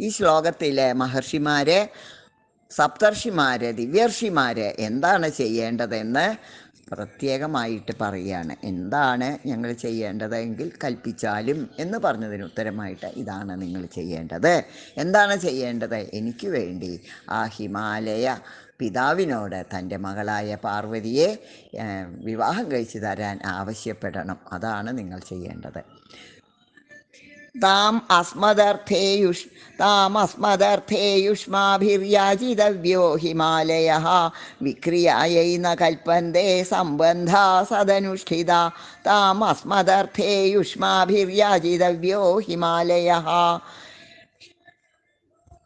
ഈ ശ്ലോകത്തിലെ മഹർഷിമാരെ, സപ്തർഷിമാര്, ദിവ്യർഷിമാര് എന്താണ് ചെയ്യേണ്ടതെന്ന് പ്രത്യേകമായിട്ട് പറയുകയാണ്. എന്താണ് ഞങ്ങൾ ചെയ്യേണ്ടതെങ്കിൽ കൽപ്പിച്ചാലും എന്ന് പറഞ്ഞതിന് ഉത്തരമായിട്ട് ഇതാണ് നിങ്ങൾ ചെയ്യേണ്ടത്. എന്താണ് ചെയ്യേണ്ടത്? എനിക്ക് വേണ്ടി ആ ഹിമാലയ പിതാവിനോട് തൻ്റെ മകളായ പാർവതിയെ വിവാഹം കഴിച്ചു തരാൻ ആവശ്യപ്പെടണം. അതാണ് നിങ്ങൾ ചെയ്യേണ്ടത്. താം അസ്മദർത്ഥേയുഷ്മാഭിര്യാചിതവ്യോ ഹിമാലയഃ വിക്രിയായൈ ന കൽപ്പന്തേ സംബന്ധാ സദനുഷ്ഠിത. താം അസ്മദർത്ഥേയുഷ്മാഭിര്യാചിതവ്യോ ഹിമാലയഃ.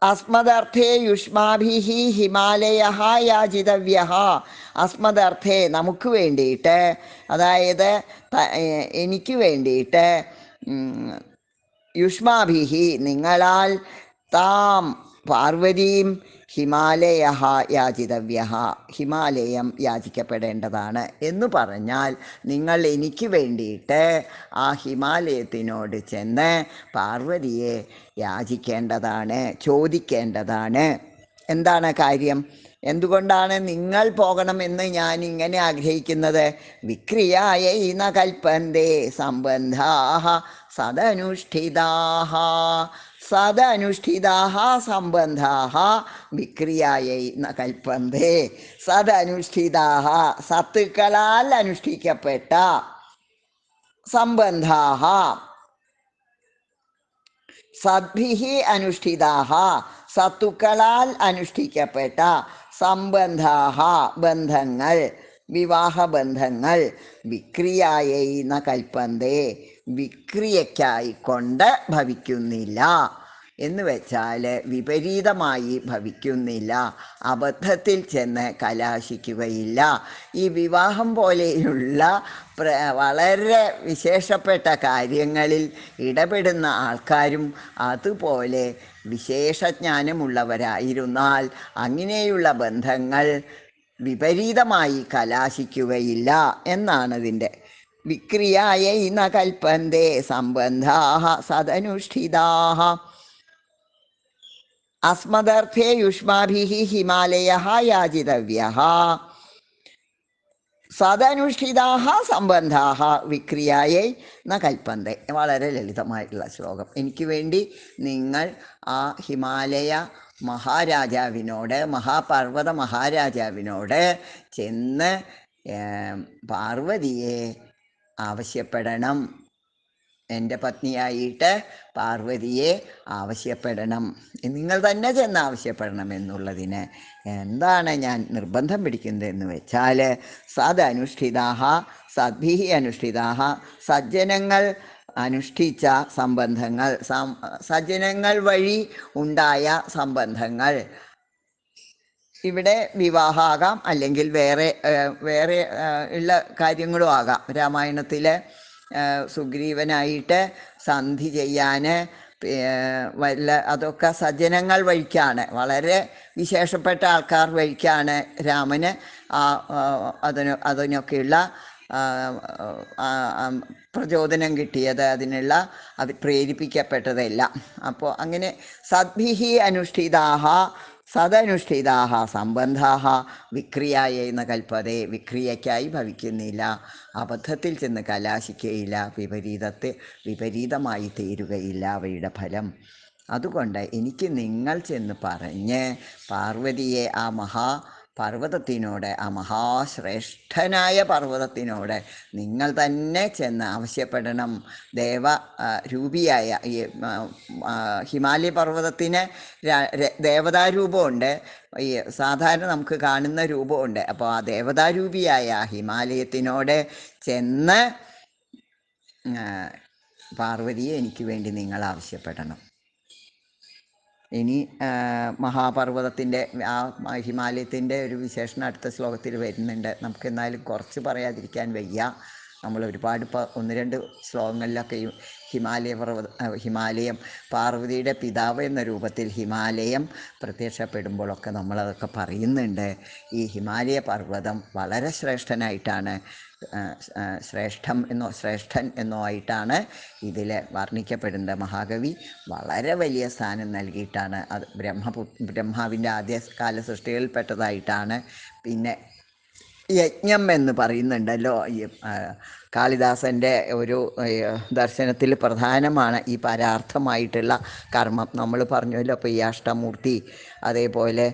അസ്മദർത്ഥേയുഷ്മാഭിः ഹിമാലയഃ യാചിതവ്യഃ. അസ്മദർത്ഥേ നമുക്ക് വേണ്ടിയിട്ട്, അതായത് എനിക്ക് വേണ്ടിയിട്ട്, യുഷ്മാഭിഹി നിങ്ങളാൽ, താം പാർവതീം ഹിമാലയഃ യാചിതവ്യഃ ഹിമാലയം യാചിക്കപ്പെടേണ്ടതാണ് എന്ന് പറഞ്ഞാൽ നിങ്ങൾ എനിക്ക് വേണ്ടിയിട്ട് ആ ഹിമാലയത്തിനോട് ചെന്ന് പാർവതിയെ യാചിക്കേണ്ടതാണ്, ചോദിക്കേണ്ടതാണ്. എന്താണ് കാര്യം? എന്തുകൊണ്ടാണ് നിങ്ങൾ പോകണമെന്ന് ഞാൻ ഇങ്ങനെ ആഗ്രഹിക്കുന്നത്? വിക്രിയായൈ ന കൽപ്പന്തേ സംബന്ധാഃ സദനുഷ്ഠിതാഃ. സദനുഷ്ഠിതാഃ സംബന്ധാഃ വിക്രിയായൈ ന കൽപ്പന്തേ. സദനുഷ്ഠിതാഃ സത്തുക്കളാൽ അനുഷ്ഠിക്കപ്പെട്ട, സംബന്ധാഃ സദ്ഭിഹി അനുഷ്ഠിതാഃ സത്തുക്കളാൽ അനുഷ്ഠിക്കപ്പെട്ട, സംബന്ധാഃ ബന്ധങ്ങൾ, വിവാഹബന്ധങ്ങൾ, വിക്രിയായൈ ന കൽപ്പന്തേ വിക്രിയയ്ക്കായിക്കൊണ്ട് ഭവിക്കുന്നില്ല. എന്ന് വെച്ചാൽ വിപരീതമായി ഭവിക്കുന്നില്ല, അബദ്ധത്തിൽ ചെന്ന് കലാശിക്കുകയില്ല. ഈ വിവാഹം പോലെയുള്ള വളരെ വിശേഷപ്പെട്ട കാര്യങ്ങളിൽ ഇടപെടുന്ന ആൾക്കാരും അതുപോലെ വിശേഷജ്ഞാനമുള്ളവരായിരുന്നാൽ അങ്ങനെയുള്ള ബന്ധങ്ങൾ വിപരീതമായി കലാശിക്കുകയില്ല എന്നാണ് ഇതിൻ്റെ. വിക്രിയായൈ ന കൽപ്പന്തേ സംബന്ധാഃ സദനുഷ്ഠിതാഃ. അസ്മദർത്ഥേ യുഷ്മാഭിः ഹിമാലയഃ യാചിതവ്യഃ. സദനുഷ്ഠിതാഃ സംബന്ധാഃ വിക്രിയായൈ ന കൽപ്പന്തേ. വളരെ ലളിതമായിട്ടുള്ള ശ്ലോകം. എനിക്ക് വേണ്ടി നിങ്ങൾ ആ ഹിമാലയ മഹാരാജാവിനോട്, മഹാപർവ്വത മഹാരാജാവിനോട് ചെന്ന് പാർവതിയെ ആവശ്യപ്പെടണം. എൻ്റെ പത്നിയായിട്ട് പാർവതിയെ ആവശ്യപ്പെടണം. നിങ്ങൾ തന്നെ ചെന്ന് ആവശ്യപ്പെടണം എന്നുള്ളതിന് എന്താണ് ഞാൻ നിർബന്ധം പിടിക്കുന്നതെന്ന് വെച്ചാൽ, സദനുഷ്ഠിതാഃ സദ്ഭിഹി അനുഷ്ഠിതാഃ സജ്ജനങ്ങൾ അനുഷ്ഠിച്ച സംബന്ധങ്ങൾ, സജ്ജനങ്ങൾ വഴി ഉണ്ടായ സംബന്ധങ്ങൾ. ഇവിടെ വിവാഹമാകാം, അല്ലെങ്കിൽ വേറെ ഉള്ള കാര്യങ്ങളും ആകാം. രാമായണത്തിലെ സുഗ്രീവനായിട്ട് സന്ധി ചെയ്യാൻ അതൊക്കെ സജ്ജനങ്ങൾ വഴിക്കാണ്, വളരെ വിശേഷപ്പെട്ട ആൾക്കാർ വഴിക്കാണ് രാമന് അതിനൊക്കെയുള്ള പ്രചോദനം കിട്ടിയത്, അത് പ്രേരിപ്പിക്കപ്പെട്ടതെല്ലാം. അപ്പോൾ അങ്ങനെ സദ്ഭിഹി അനുഷ്ഠിതാഃ സദനുഷ്ഠിതാഃ സംബന്ധാഃ വിക്രിയായൈ ന കൽപ്പതേ വിക്രിയയ്ക്കായി ഭവിക്കുന്നില്ല, അബദ്ധത്തിൽ ചെന്ന് കലാശിക്കുകയില്ല, വിപരീതമായി തീരുകയില്ല അവയുടെ ഫലം. അതുകൊണ്ട് എനിക്ക് നിങ്ങൾ ചെന്ന് പറഞ്ഞ് പാർവതിയെ ആ പർവ്വതത്തിനോട്, ആ മഹാശ്രേഷ്ഠനായ പർവ്വതത്തിനോട് നിങ്ങൾ തന്നെ ചെന്ന് ആവശ്യപ്പെടണം. ദേവരൂപിയായ ഈ ഹിമാലയ പർവ്വതത്തിന് ദേവതാരൂപമുണ്ട്, ഈ സാധാരണ നമുക്ക് കാണുന്ന രൂപമുണ്ട്. അപ്പോൾ ആ ദേവതാരൂപിയായ ഹിമാലയത്തിനോട് ചെന്ന് പാർവതിയെ എനിക്ക് വേണ്ടി നിങ്ങൾ ആവശ്യപ്പെടണം. ഇനി മഹാപർവ്വതത്തിൻ്റെ ആ ഹിമാലയത്തിൻ്റെ ഒരു വിശേഷണം അടുത്ത ശ്ലോകത്തിൽ വരുന്നുണ്ട്. നമുക്ക് എന്നാലും കുറച്ച് പറയാതിരിക്കാൻ വയ്യ. നമ്മൾ ഒരുപാട് ഇപ്പോൾ 1-2 ശ്ലോകങ്ങളിലൊക്കെ ഹിമാലയം പാർവതിയുടെ പിതാവ് എന്ന രൂപത്തിൽ ഹിമാലയം പ്രത്യക്ഷപ്പെടുമ്പോഴൊക്കെ നമ്മളതൊക്കെ പറയുന്നുണ്ട്. ഈ ഹിമാലയ പർവ്വതം വളരെ ശ്രേഷ്ഠനായിട്ടാണ്, ശ്രേഷ്ഠൻ എന്നോ ആയിട്ടാണ് ഇതിൽ വർണ്ണിക്കപ്പെടുന്നത്. മഹാകവി വളരെ വലിയ സ്ഥാനം നൽകിയിട്ടാണ് അത് ബ്രഹ്മാവിൻ്റെ ആദ്യകാല സൃഷ്ടികളിൽപ്പെട്ടതായിട്ടാണ്. പിന്നെ യജ്ഞം എന്ന് പറയുന്നുണ്ടല്ലോ, ഈ കാളിദാസൻ്റെ ഒരു ദർശനത്തിൽ പ്രധാനമാണ് ഈ പരാർത്ഥമായിട്ടുള്ള കർമ്മം. നമ്മൾ പറഞ്ഞല്ലോ, അപ്പോൾ ഈ അഷ്ടമൂർത്തി, അതേപോലെ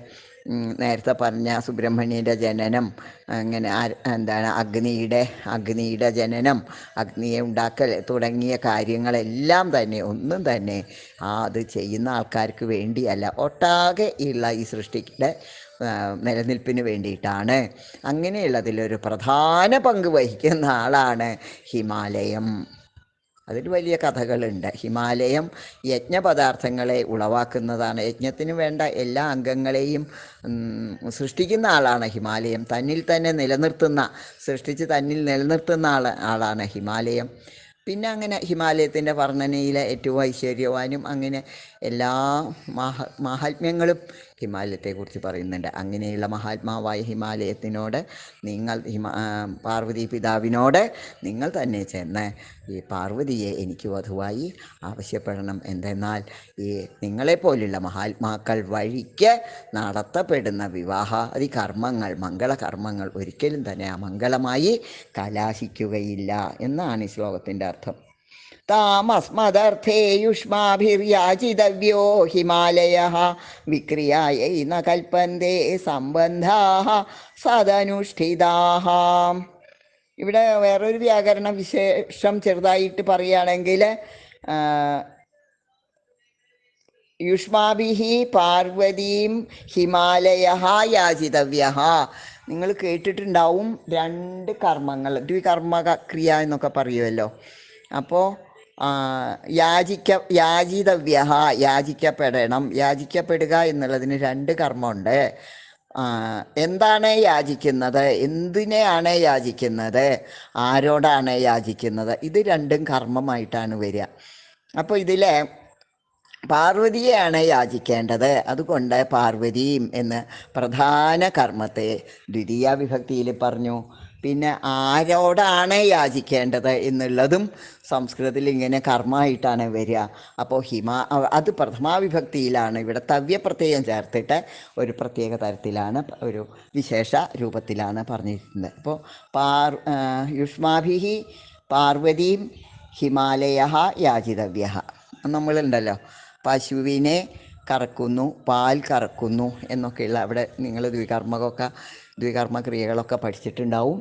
നേരത്തെ പറഞ്ഞ സുബ്രഹ്മണ്യൻ്റെ ജനനം, അങ്ങനെ അഗ്നിയുടെ ജനനം, അഗ്നിയെ ഉണ്ടാക്കൽ തുടങ്ങിയ കാര്യങ്ങളെല്ലാം തന്നെ ഒന്നും തന്നെ അത് ചെയ്യുന്ന ആൾക്കാർക്ക് വേണ്ടിയല്ല, ഒട്ടാകെ ഉള്ള ഈ സൃഷ്ടിയുടെ നിലനിൽപ്പിന് വേണ്ടിയിട്ടാണ്. അങ്ങനെയുള്ളതിലൊരു പ്രധാന പങ്ക് വഹിക്കുന്ന ആളാണ് ഹിമാലയം. അതിൽ വലിയ കഥകളുണ്ട്. ഹിമാലയം യജ്ഞപദാർത്ഥങ്ങളെ ഉളവാക്കുന്നതാണ്. യജ്ഞത്തിന് വേണ്ട എല്ലാ അംഗങ്ങളെയും സൃഷ്ടിക്കുന്ന ആളാണ് ഹിമാലയം. തന്നിൽ തന്നെ സൃഷ്ടിച്ച് തന്നിൽ നിലനിർത്തുന്ന ആളാണ് ഹിമാലയം. പിന്നെ അങ്ങനെ ഹിമാലയത്തിൻ്റെ വർണ്ണനയിലെ ഏറ്റവും ഐശ്വര്യവാനും അങ്ങനെ എല്ലാ മാഹാത്മ്യങ്ങളും ഹിമാലയത്തെക്കുറിച്ച് പറയുന്നുണ്ട്. അങ്ങനെയുള്ള മഹാത്മാവായ ഹിമാലയത്തിനോട് പാർവതി പിതാവിനോട് നിങ്ങൾ തന്നെ ചെന്ന് ഈ പാർവതിയെ എനിക്ക് വധുവായി ആവശ്യപ്പെടണം. എന്തെന്നാൽ ഈ നിങ്ങളെപ്പോലുള്ള മഹാത്മാക്കൾ വഴിക്ക് നടത്തപ്പെടുന്ന വിവാഹാദി കർമ്മങ്ങൾ, മംഗളകർമ്മങ്ങൾ ഒരിക്കലും തന്നെ അമംഗളമായി കലാശിക്കുകയില്ല എന്നാണ് ഈ ശ്ലോകത്തിൻ്റെ അർത്ഥം. താമസ്മദർത്ഥേ യുഷ്മാഭിര്യാചിതവ്യോ ഹിമാലയഃ വിക്രിയായൈ ന കൽപ്പന്തേ സംബന്ധാഃ സദനുഷ്ഠിതാഃ. ഇവിടെ വേറൊരു വ്യാകരണ വിശേഷം ചെറുതായിട്ട് പറയുകയാണെങ്കിൽ, യുഷ്മാഭിഹി പാർവതീം ഹിമാലയഃ യാചിതവ്യഃ. നിങ്ങൾ കേട്ടിട്ടുണ്ടാവും 2 കർമ്മങ്ങൾ, ദ്വികർമ്മക്രിയ എന്നൊക്കെ പറയുമല്ലോ. അപ്പോൾ യാചിതവ്യഃ, യാചിക്കപ്പെടണം. യാചിക്കപ്പെടുക എന്നുള്ളതിന് 2 കർമ്മമുണ്ട്. എന്താണ് യാചിക്കുന്നത്, എന്തിനെയാണ് യാചിക്കുന്നത്, ആരോടാണ് യാചിക്കുന്നത്, ഇത് 2 കർമ്മമായിട്ടാണ് വരിക. അപ്പോൾ ഇതിലെ പാർവതിയെയാണ് യാചിക്കേണ്ടത്. അതുകൊണ്ട് പാർവതീം എന്ന് പ്രധാന കർമ്മത്തെ ദ്വിതീയ വിഭക്തിയിൽ പറഞ്ഞു. പിന്നെ ആരോടാണ് യാചിക്കേണ്ടത് എന്നുള്ളതും സംസ്കൃതത്തിൽ ഇങ്ങനെ കർമ്മമായിട്ടാണ് വരിക. അപ്പോൾ അത് പ്രഥമാവിഭക്തിയിലാണ്. ഇവിടെ തവ്യപ്രത്യയം ചേർത്തിട്ട് ഒരു പ്രത്യേക തരത്തിലാണ്, ഒരു വിശേഷ രൂപത്തിലാണ് പറഞ്ഞിരിക്കുന്നത്. അപ്പോൾ യുഷ്മാഭിഹി പാർവതീം ഹിമാലയഃ യാചിതവ്യഃ. നമ്മളുണ്ടല്ലോ, പശുവിനെ കറക്കുന്നു, പാൽ കറക്കുന്നു എന്നൊക്കെയുള്ള, അവിടെ നിങ്ങൾ ദ്വികർമ്മക്രിയകളൊക്കെ പഠിച്ചിട്ടുണ്ടാവും.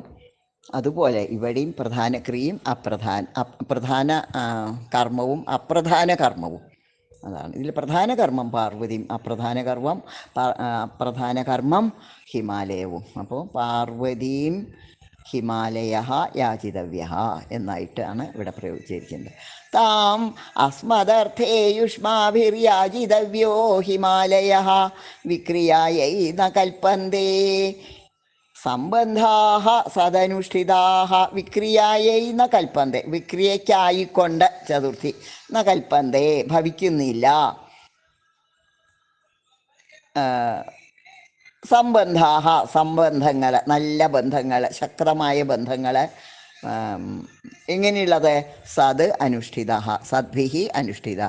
അതുപോലെ ഇവിടെയും പ്രധാന ക്രിയയും പ്രധാന കർമ്മവും അപ്രധാന കർമ്മവും അതാണ്. ഇതിൽ പ്രധാന കർമ്മം പാർവതിയും അപ്രധാന കർമ്മം ഹിമാലയവും. അപ്പോൾ പാർവതീം ഹിമാലയഃ യാചിതവ്യഃ എന്നായിട്ടാണ് ഇവിടെ പ്രയോഗിച്ചിരിക്കുന്നത്. താം അസ്മദർത്ഥേ യുഷ്മാഭിര്യാചിതവ്യോ ഹിമാലയഃ വിക്രിയായൈ ന കൽപ്പന്തേ സംബന്ധാഃ സദനുഷ്ഠിതാഃ. വിക്രിയായൈ ന കൽപ്പന്തേ, വിക്രിയയ്ക്കായിക്കൊണ്ട് ചതുർത്ഥി, ന കൽപ്പന്തേ ഭവിക്കുന്നില്ല. സംബന്ധാഃ സംബന്ധങ്ങൾ, നല്ല ബന്ധങ്ങൾ, ശക്തമായ ബന്ധങ്ങൾ. എങ്ങനെയുള്ളത്, അനുഷ്ഠിത, സദ്ഭിഹി അനുഷ്ഠിത,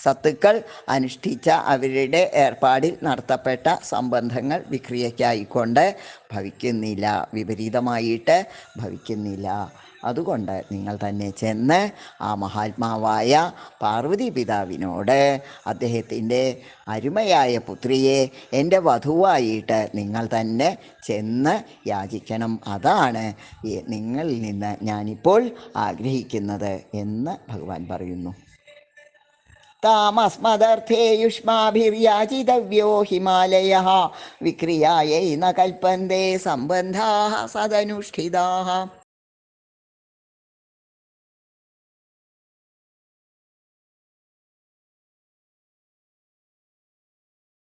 സത്തുക്കൾ അനുഷ്ഠിച്ച അവരുടെ ഏർപ്പാടിൽ നടത്തപ്പെട്ട സംബന്ധങ്ങൾ വിക്രിയയ്ക്കായിക്കൊണ്ട് ഭവിക്കുന്നില്ല, വിപരീതമായിട്ട് ഭവിക്കുന്നില്ല. അതുകൊണ്ട് നിങ്ങൾ തന്നെ ചെന്ന് ആ മഹാത്മാവായ പാർവതി പിതാവിനോട് അദ്ദേഹത്തിൻ്റെ അരുമയായ പുത്രിയെ എൻ്റെ വധുവായിട്ട് നിങ്ങൾ തന്നെ ചെന്ന് യാചിക്കണം. അതാണ് നിങ്ങളിൽ നിന്ന് ഞാനിപ്പോൾ ആഗ്രഹിക്കുന്നത് എന്ന് ഭഗവാൻ പറയുന്നു. താമസ്മദർത്ഥേ യുഷ്മാഭിര്യാചിതവ്യോ ഹിമാലയഃ വിക്രിയായൈ ന കൽപ്പന്തേ സംബന്ധാഃ സദനുഷ്ഠിതാഃ.